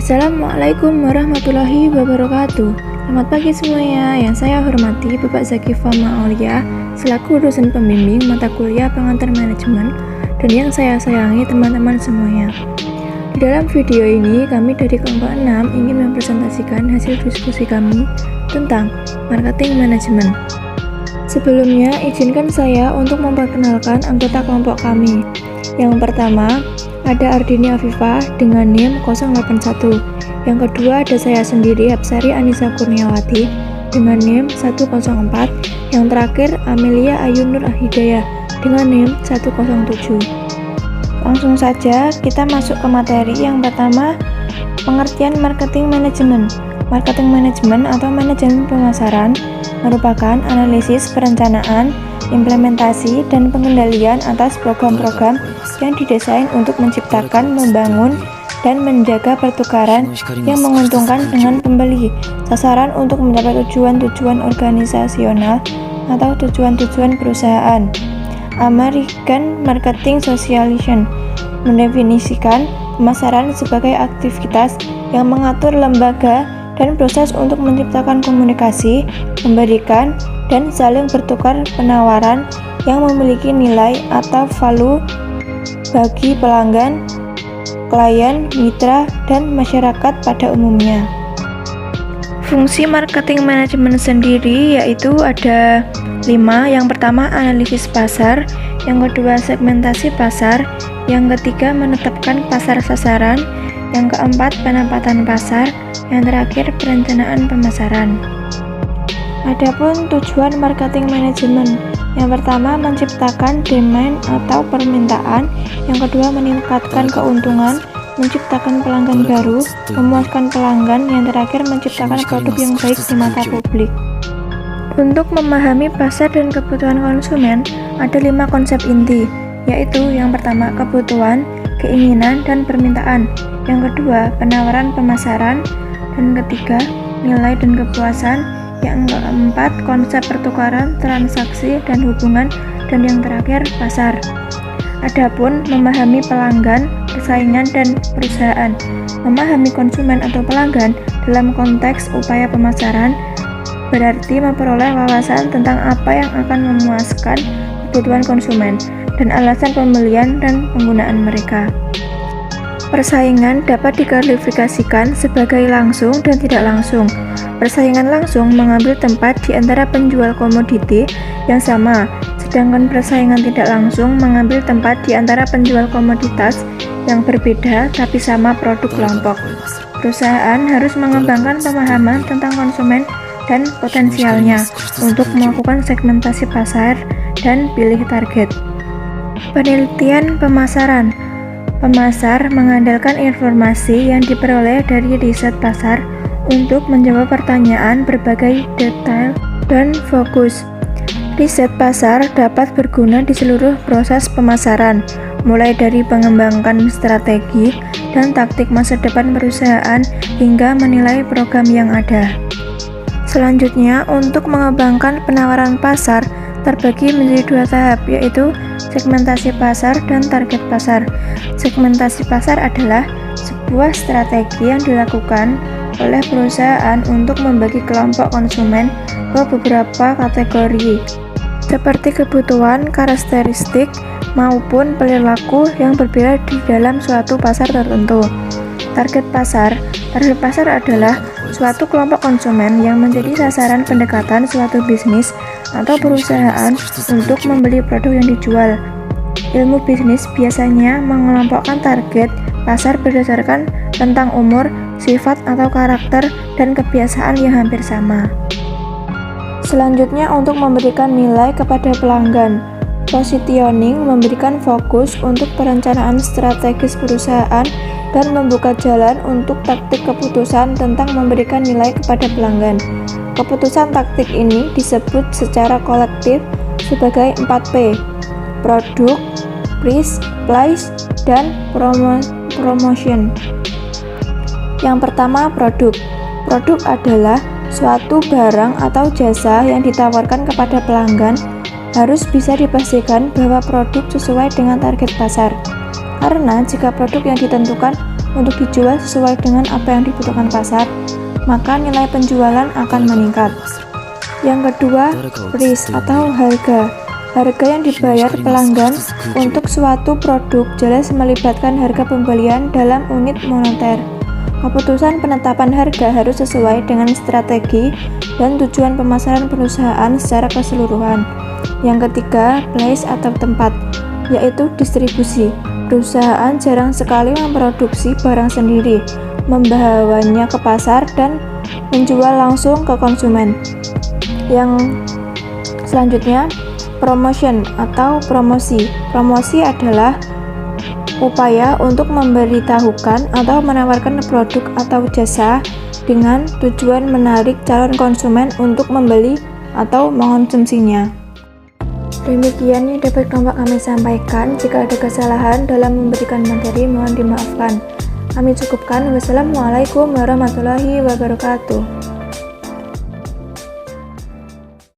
Assalamualaikum warahmatullahi wabarakatuh. Selamat pagi semuanya. Yang saya hormati Bapak Zakifah Ma'aulia selaku dosen pembimbing mata kuliah pengantar manajemen, dan yang saya sayangi teman-teman semuanya. Di dalam video ini kami dari kelompok 6 ingin mempresentasikan hasil diskusi kami tentang marketing manajemen. Sebelumnya izinkan saya untuk memperkenalkan anggota kelompok kami. Yang pertama ada Ardini Afifah dengan NIM 081. Yang kedua ada saya sendiri, Hapsari Anissa Kurniawati dengan NIM 104. Yang terakhir Amelia Ayu Nur Hidayah dengan NIM 107. Langsung saja kita masuk ke materi. Yang pertama, pengertian marketing manajemen. Marketing manajemen atau manajemen pemasaran merupakan analisis perencanaan, implementasi, dan pengendalian atas program-program yang didesain untuk menciptakan, membangun, dan menjaga pertukaran yang menguntungkan dengan pembeli. Sasaran untuk mencapai tujuan-tujuan organisasional atau tujuan-tujuan perusahaan. American Marketing Association mendefinisikan pemasaran sebagai aktivitas yang mengatur lembaga dan proses untuk menciptakan komunikasi, memberikan, dan saling bertukar penawaran yang memiliki nilai atau value bagi pelanggan, klien, mitra, dan masyarakat pada umumnya. Fungsi marketing manajemen sendiri yaitu ada 5. Yang pertama analisis pasar, yang kedua segmentasi pasar, yang ketiga menetapkan pasar sasaran, yang keempat penempatan pasar, yang terakhir perencanaan pemasaran. Adapun tujuan marketing manajemen, yang pertama menciptakan demand atau permintaan, yang kedua meningkatkan keuntungan, menciptakan pelanggan baru, memuaskan pelanggan, yang terakhir menciptakan produk yang baik di mata publik. Untuk memahami pasar dan kebutuhan konsumen, ada 5 konsep inti, yaitu yang pertama kebutuhan, keinginan, dan permintaan, yang kedua penawaran pemasaran, dan ketiga nilai dan kepuasan, yang keempat konsep pertukaran, transaksi, dan hubungan, dan yang terakhir pasar. Adapun memahami pelanggan, persaingan, dan perusahaan. Memahami konsumen atau pelanggan dalam konteks upaya pemasaran berarti memperoleh wawasan tentang apa yang akan memuaskan kebutuhan konsumen dan alasan pembelian dan penggunaan mereka. Persaingan dapat diklasifikasikan sebagai langsung dan tidak langsung. Persaingan langsung mengambil tempat di antara penjual komoditi yang sama, sedangkan persaingan tidak langsung mengambil tempat di antara penjual komoditas yang berbeda tapi sama produk kelompok. Perusahaan harus mengembangkan pemahaman tentang konsumen dan potensialnya untuk melakukan segmentasi pasar dan pilih target. Penelitian pemasaran. Pemasar mengandalkan informasi yang diperoleh dari riset pasar untuk menjawab pertanyaan berbagai detail dan fokus. Riset pasar dapat berguna di seluruh proses pemasaran, mulai dari mengembangkan strategi dan taktik masa depan perusahaan hingga menilai program yang ada. Selanjutnya, untuk mengembangkan penawaran pasar terbagi menjadi 2 tahap, yaitu segmentasi pasar dan target pasar. Segmentasi pasar adalah sebuah strategi yang dilakukan oleh perusahaan untuk membagi kelompok konsumen ke beberapa kategori, seperti kebutuhan, karakteristik, maupun perilaku yang berbeda di dalam suatu pasar tertentu. Target pasar adalah suatu kelompok konsumen yang menjadi sasaran pendekatan suatu bisnis atau perusahaan untuk membeli produk yang dijual. Ilmu bisnis biasanya mengelompokkan target pasar berdasarkan tentang umur, sifat atau karakter, dan kebiasaan yang hampir sama. Selanjutnya, untuk memberikan nilai kepada pelanggan. Positioning memberikan fokus untuk perencanaan strategis perusahaan dan membuka jalan untuk taktik keputusan tentang memberikan nilai kepada pelanggan. Keputusan taktik ini disebut secara kolektif sebagai 4P: produk, price, dan promotion. Yang pertama, produk. Produk adalah suatu barang atau jasa yang ditawarkan kepada pelanggan. Harus bisa dipastikan bahwa produk sesuai dengan target pasar. Karena jika produk yang ditentukan untuk dijual sesuai dengan apa yang dibutuhkan pasar, maka nilai penjualan akan meningkat. Yang kedua, price atau harga. Harga yang dibayar pelanggan untuk suatu produk jelas melibatkan harga pembelian dalam unit moneter. Keputusan penetapan harga harus sesuai dengan strategi dan tujuan pemasaran perusahaan secara keseluruhan. Yang ketiga, place atau tempat, yaitu distribusi. Perusahaan jarang sekali memproduksi barang sendiri, membawanya ke pasar dan menjual langsung ke konsumen. Yang selanjutnya, promotion atau promosi. Promosi adalah upaya untuk memberitahukan atau menawarkan produk atau jasa dengan tujuan menarik calon konsumen untuk membeli atau mengonsumsinya. Demikian yang dapat kami sampaikan. Jika ada kesalahan dalam memberikan materi, mohon dimaafkan. Kami cukupkan. Wassalamualaikum warahmatullahi wabarakatuh.